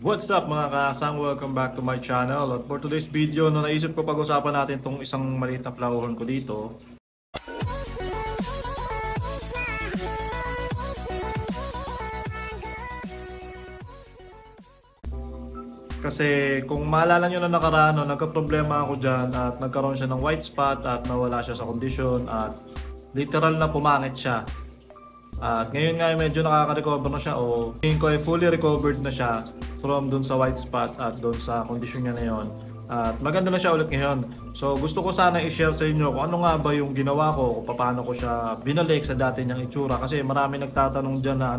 What's up mga kasang? Welcome back to my channel. At for today's video, naisip ko pag-usapan natin itong isang maliit na flower horn ko dito. Kasi kung maalala nyo na nakaraan, nagka-problema ako dyan at nagkaroon siya ng white spot at nawala siya sa kondisyon at literal na pumangit siya. At ngayon nga medyo nakaka-recover na siya o tingin ko ay fully recovered na siya from dun sa white spot at dun sa kondisyon niya ngayon. At maganda na siya ulit ngayon. So gusto ko sana i-share sa inyo kung ano nga ba yung ginawa ko, kung paano ko siya binalik sa dati niyang itsura. Kasi marami nagtatanong dyan na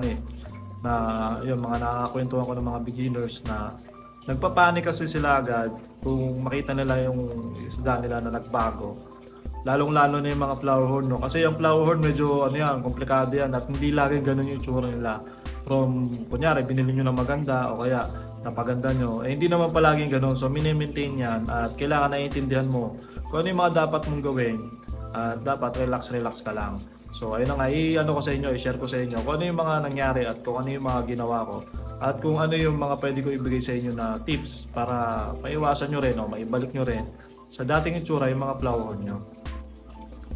yung mga nakakwentuhan ko ng mga beginners na nagpapanik kasi sila agad kung makita nila yung isda nila na nagbago. Lalong-lalo na yung mga flower horn, no? Kasi yung flower horn medyo komplikado yan at hindi lagi ganun yung itsura nila. From, kunyari, binili nyo na maganda o kaya napaganda nyo, hindi naman palaging ganun. So, mini-maintain yan at kailangan naiintindihan mo kung ano yung mga dapat mong gawin at dapat relax ka lang. So, ayun na nga, i-ano ko sa inyo, i-share ko sa inyo kung ano yung mga nangyari at kung ano yung mga ginawa ko. At kung ano yung mga pwede ko ibigay sa inyo na tips para maiwasan nyo rin o maibalik nyo rin sa dating itsura yung mga flower horn nyo.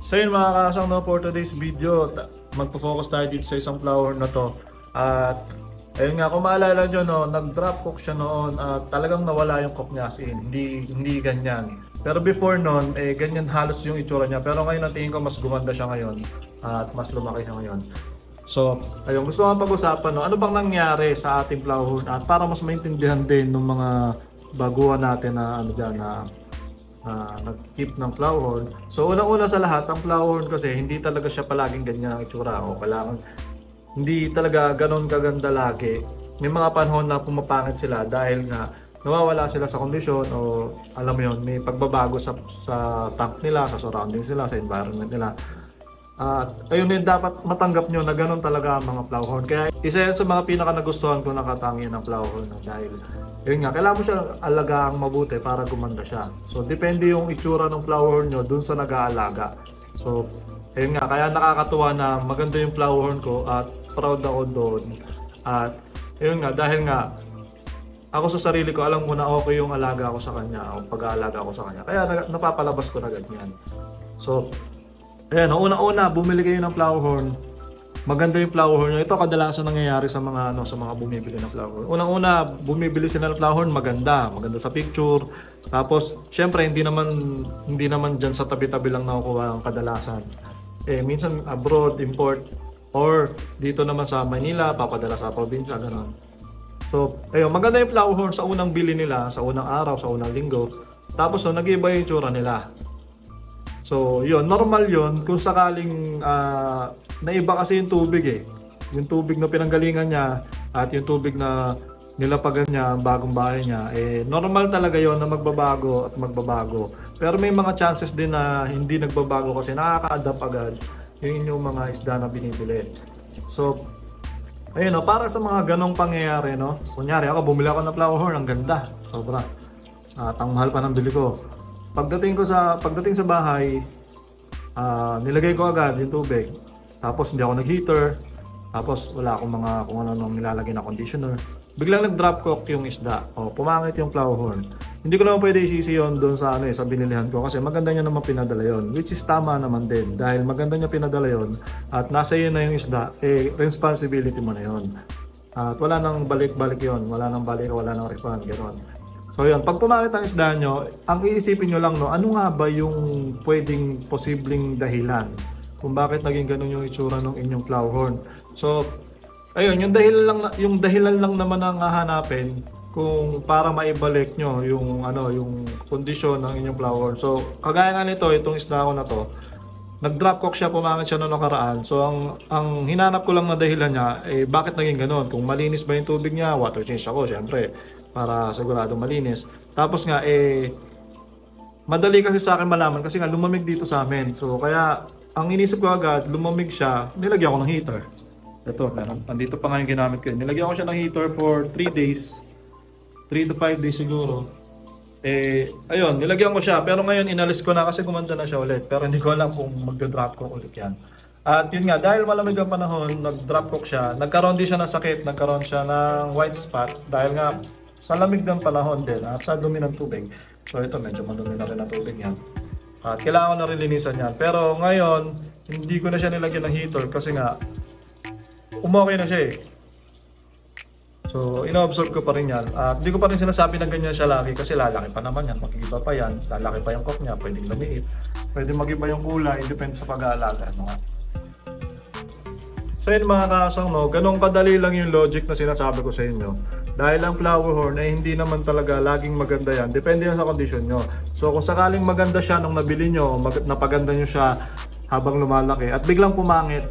So yun mga kasang, for today's video, magpo-focus tayo dito sa isang flower horn na to. At ayun nga, kung maalala nyo, nag-drop cook siya noon at talagang nawala yung cook niya, as in, hindi ganyan. Pero before noon, ganyan halos yung itsura niya. Pero ngayon natingin ko mas gumanda siya ngayon at mas lumaki siya ngayon. So, ayun, gusto ko pag-usapan, ano bang nangyari sa ating flower horn at para mas maintindihan din ng mga baguhan natin na nag-keep ng flower horn. So, unang-una sa lahat, ang flower horn kasi hindi talaga siya palaging ganyan ang itsura o kailangan hindi talaga ganon kaganda lagi. May mga panahon na pumapangit sila dahil nga nawawala sila sa kondisyon o alam mo yun, may pagbabago sa tank nila, sa surroundings nila, sa environment nila. Ayun din dapat matanggap nyo na ganun talaga ang mga flower horn. Kaya isa yan sa mga pinaka nagustuhan ko nakatangi ng flower horn dahil yun nga, kailangan mo siya alagaang mabuti para gumanda siya. So depende yung itsura ng flower horn nyo dun sa nag-aalaga. So ayun nga, kaya nakakatuwa na maganda yung flower horn ko at proud ako doon. At yun nga, dahil nga ako sa sarili ko alam ko na okay yung alaga ko sa kanya o pag-aalaga ko sa kanya. Kaya napapalabas ko na ganyan. So ayan, una-una, bumili kayo ng flower horn. Maganda yung flower horn. Ito kadalasan nangyayari sa mga sa mga bumibili ng flower horn. Unang-una, bumibili sila ng flower horn, maganda sa picture. Tapos, syempre hindi naman diyan sa tabi-tabi lang nakukuha ang kadalasan. Minsan abroad, import or dito naman sa Manila, papadala sa probinsya, gano'n. So, ayun, maganda yung flower horn sa unang bili nila, sa unang araw, sa unang linggo. Tapos, nag-iba yung itsura nila. So, yun, normal yun kung sakaling naiba kasi yung tubig Yung tubig na pinanggalingan niya at yung tubig na nilapagan niya, bagong bahay niya, normal talaga yon na magbabago at magbabago. Pero may mga chances din na hindi nagbabago kasi nakaka-adapt agad yung inyong mga isda na binibili. So, ayun, para sa mga ganong pangyayari, kunyari ako, bumili ako ng flower horn, ang ganda, sobra. At ang mahal pa ng bili ko. Pagdating sa bahay, nilagay ko agad yung tubig. Tapos hindi ako nag-heater. Tapos wala akong kung ano nilalagay na conditioner. Biglang nag-drop cook yung isda. Pumangit yung flower horn. Hindi ko naman pwede isisi yun doon sa binilihan ko kasi maganda niya naman pinadala yun. Which is tama naman din. Dahil maganda niya pinadala yun at nasa iyo na yung isda, responsibility mo na yun. At wala nang balik-balik yun. Wala nang refund. Gano'n. So yun, pag pumangit ang isda nyo, ang iisipin nyo lang, ano nga ba yung pwedeng posibleng dahilan kung bakit naging ganun yung itsura ng inyong flower horn. So, ayun, yung dahilan lang naman ang hahanapin kung para maibalik nyo yung kondisyon ng inyong flower horn. So, kagaya nga nito, itong isda ko na to, nag-drop cook siya, pumangit siya noong nakaraan. So, ang hinanap ko lang na dahilan niya, bakit naging ganun? Kung malinis ba yung tubig niya, water change ako, syempre, para sigurado malinis. Tapos nga, madali kasi sa akin malaman kasi nga lumamig dito sa amin. So, kaya, ang inisip ko agad, lumamig siya, nilagyan ko ng heater. Ito, nandito pa nga yung ginamit ko. Nilagyan ko siya ng heater for 3 days. 3 to 5 days siguro. Ayun, nilagyan ko siya. Pero ngayon, inalis ko na kasi gumanda na siya ulit. Pero hindi ko alam kung mag-drop ko ulit yan. At yun nga, dahil malamig ang panahon, nag-drop cook siya. Nagkaroon din siya ng sakit, nagkaroon siya ng white spot. Dahil nga, sa lamig ng panahon din at sa dumi ng tubig. So ito medyo madumi na rin ang tubig yan. At kailangan ko na rin linisan yan. Pero ngayon, hindi ko na siya nilagyan ng heater kasi nga umokay na siya eh. So, ino-absorb ko pa rin yan. At hindi ko pa rin sinasabi na ganyan siya laki kasi lalaki pa naman yan. Mag-iba pa yan. Lalaki pa yung cock niya. Pwedeng lumiit. Pwede mag-iba yung kulay. Depende sa pag-aalaga. No? So yun mga kasang, no, ganun kadali lang yung logic na sinasabi ko sa inyo. Dahil ang flower horn ay hindi naman talaga laging maganda yan. Depende yan sa kondisyon nyo. So kung sakaling maganda siya nung nabili nyo, napaganda nyo siya habang lumalaki at biglang pumangit,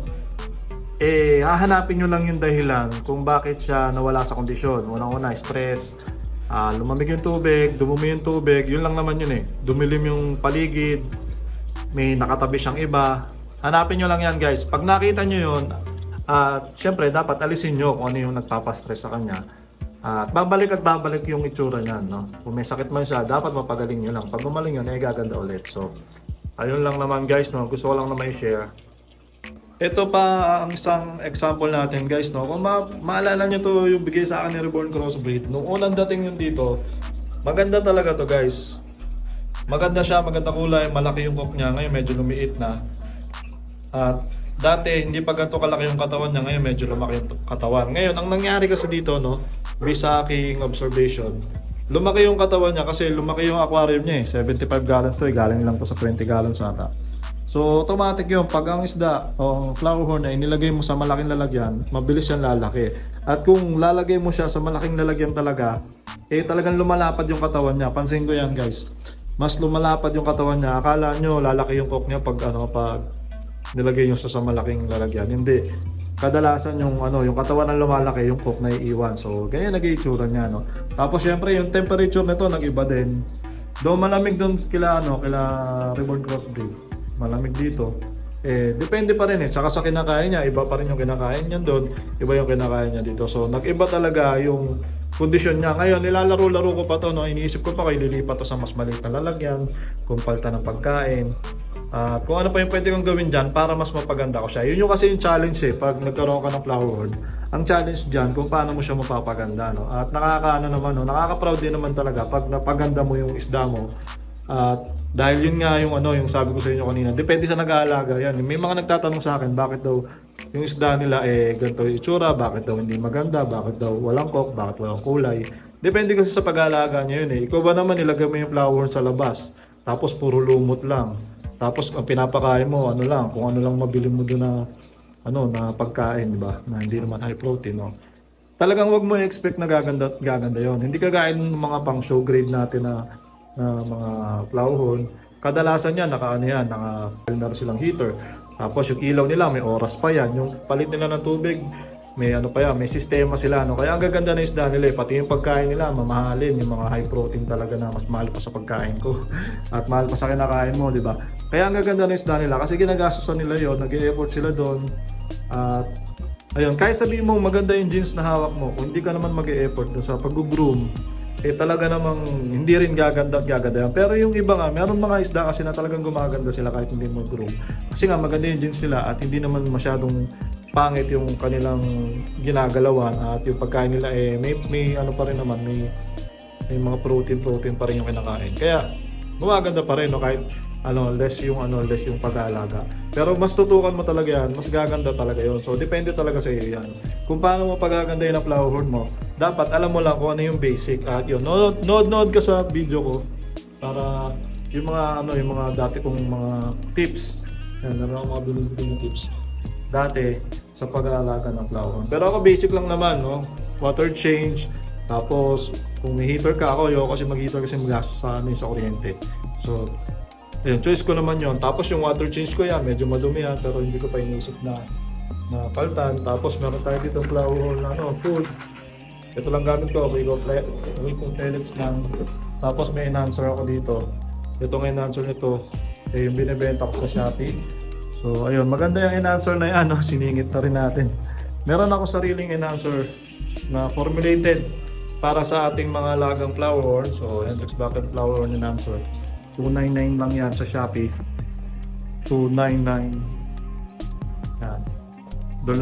eh hahanapin nyo lang yung dahilan kung bakit siya nawala sa kondisyon. Unang-una, stress, lumamig yung tubig, dumumi yung tubig, yun lang naman yun eh. Dumilim yung paligid, may nakatabi siyang iba. Hanapin nyo lang yan guys. Pag nakita nyo yun, syempre dapat alisin nyo kung ano yung nagpapastress sa kanya. At babalik yung itsura niyan, no? Kung may sakit man siya, dapat mapagaling nyo lang. Pag gumaling yun, gaganda ulit. So, ayun lang naman guys, no? Gusto ko lang na may share. Ito pa ang isang example natin guys, no? Kung maalala nyo to yung bigay sa akin ni Reborn Crossbreed, nung unang dating yun dito, maganda talaga to guys. Maganda siya, maganda kulay, malaki yung cock niya, ngayon medyo lumiit na. At dati hindi pa ganito kalaki yung katawan niya, ngayon medyo lumaki yung katawan. Ngayon ang nangyari kasi dito, no, based sa aking observation, lumaki yung katawan niya kasi lumaki yung aquarium niya eh. 75 gallons to eh, galing lang to sa 20 gallons ata. So automatic yun, pag ang isda o flower horn ay nilagay mo sa malaking lalagyan, mabilis yan lalaki. At kung lalagay mo siya sa malaking lalagyan talaga, eh talagang lumalapad yung katawan niya. Pansin ko yan guys, mas lumalapad yung katawan niya. Akala nyo lalaki yung cock niya pag nilagay nyo sa malaking lalagyan. Hindi. Kadalasan yung yung katawan ng lumalaki, yung cock na iiwan. So ganyan nag-iitsura niya, no. Tapos syempre yung temperature nito nag-iba din. Doon malamig doon kila Reborn Crossbreed. Malamig dito. Eh depende pa rin eh. Tsaka sa kinakain niya, iba pa rin yung kinakain niya doon, iba yung kinakain niya dito. So nag-iba talaga yung kondisyon niya. Ngayon nilalaro-laro ko pa to, no. Iniisip ko pa kay lilipat to sa mas maliit na lalagyan, kung palta ng pagkain. Kung ano pa yung pwede kong gawin dyan para mas mapaganda ko siya. Yun yung kasi yung challenge eh, pag nagkaroon ka ng flower horn. Ang challenge dyan kung paano mo siya mapapaganda, no? At nakaka-proud din naman talaga pag napaganda mo yung isda mo. At dahil yun nga yung sabi ko sa inyo kanina, depende sa nag-aalaga yan. May mga nagtatanong sa akin, bakit daw yung isda nila ganito yung itsura, bakit daw hindi maganda, bakit daw walang cock, bakit walang kulay. Depende kasi sa pag-aalaga niya yun eh. Ikaw ba naman nilagay mo yung flower horn sa labas, tapos puro lumot lang. Tapos ang pinapakain mo, kung ano lang mabili mo doon na pagkain, di ba? Na hindi naman high protein, no? Talagang wag mo i-expect na gaganda yon. Hindi kagaya ng mga pang show grade natin na mga flower horn. Kadalasan yan, naka silang heater. Tapos yung ilaw nila, may oras pa yan. Yung palit nila ng tubig, may may sistema sila, no? Kaya ang gaganda na isda nila pati yung pagkain nila mamahalin, yung mga high protein talaga na mas mahal pa sa pagkain ko at mahal pa sa kinakain mo, di ba? Kaya ang gaganda na isda nila kasi ginagastosan nila yon, nag-e-effort sila doon. At ayun, kahit sabihin mo maganda yung jeans na hawak mo, kung hindi ka naman mag-e-effort sa pag-groom, talaga namang hindi rin gaganda yan. Pero yung iba nga, meron mga isda kasi na talagang gumaganda sila kahit hindi mag-groom. Kasi nga maganda yung jeans nila at hindi naman masyadong pangit yung kanilang ginagalawan at yung pagkain nila may pa rin naman, may mga protein pa rin yung kinakain. Kaya gumaganda pa rin, no, kahit less yung pag-aalaga. Pero mas tutukan mo talaga yan, mas gaganda talaga yon. So depende talaga sa iyo yan. Kung paano mo pagagandahin ang flower horn mo, dapat alam mo lang kung ano yung basic. At yun, nood ka sa video ko para yung mga dati kong mga tips. Yan, mga binibigay tips dati sa pag-aalaga ng flower horn. Pero ako basic lang naman, no? Water change. Tapos kung may heater ka, ayoko kasi mag-heater kasi magastos sa kuryente. So ayun, choice ko naman yon. Tapos yung water change ko yan, medyo madumi yan, pero hindi ko pa inisip na paltan. Tapos meron tayo dito flower horn na full. Ito lang gamit ko, Wacom pellets lang. Tapos may enhancer ako dito. Itong enhancer nito, yung binibenta ko sa Shopee. So ayun, maganda yung enhancer na yan, siningit na rin natin. Meron ako sariling enhancer na formulated para sa ating mga lagang flower horn. So Hendrix Bucket Flower Horn Enhancer. $299 lang yan sa Shopee. $299. Yan. Doon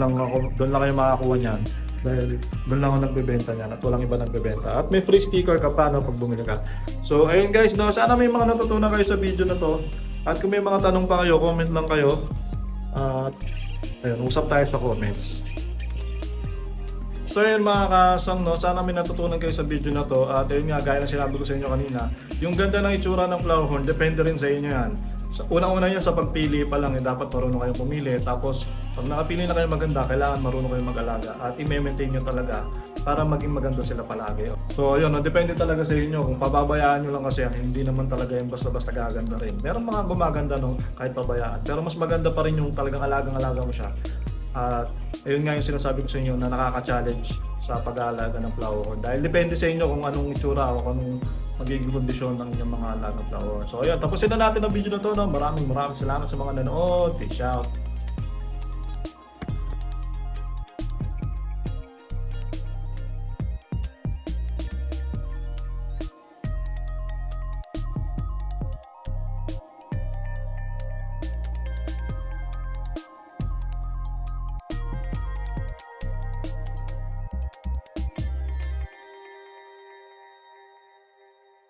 lang kayo makakuha niyan. Dahil doon lang ako nagbebenta niyan at walang iba nagbebenta. At may free sticker ka pa no, pag bumili ka. So ayun guys, no, sana may mga natutunan kayo sa video na to. At kung may mga tanong pa kayo, comment lang kayo. At ayun, usap tayo sa comments. So yun mga kasang, no, sana may natutunan kayo sa video na to. At yun nga, gaya ng sinabi ko sa inyo kanina, yung ganda ng itsura ng flower horn, depende rin sa inyo yan. Unang-una yan sa pagpili pa lang, dapat marunong kayong pumili. Tapos pag nakapili na kayo maganda, kailangan marunong kayong mag-alaga at i-maintain nyo talaga para maging maganda sila palagi. So yun, no, depende talaga sa inyo. Kung pababayaan nyo lang kasi yan, hindi naman talaga yung basta-basta gaganda rin. Meron mga gumaganda, no, kahit pabayaan. Pero mas maganda pa rin yung talagang alagang-alaga mo siya. At ayun nga yung sinasabi ko sa inyo na nakaka-challenge sa pag-aalaga ng flower horn. Dahil depende sa inyo kung anong itsura o kung anong magiging kondisyon ng inyong mga alagang flower horn. So ayun, tapusin na natin ang video na to. No? Maraming salamat sa mga nanood. Peace out.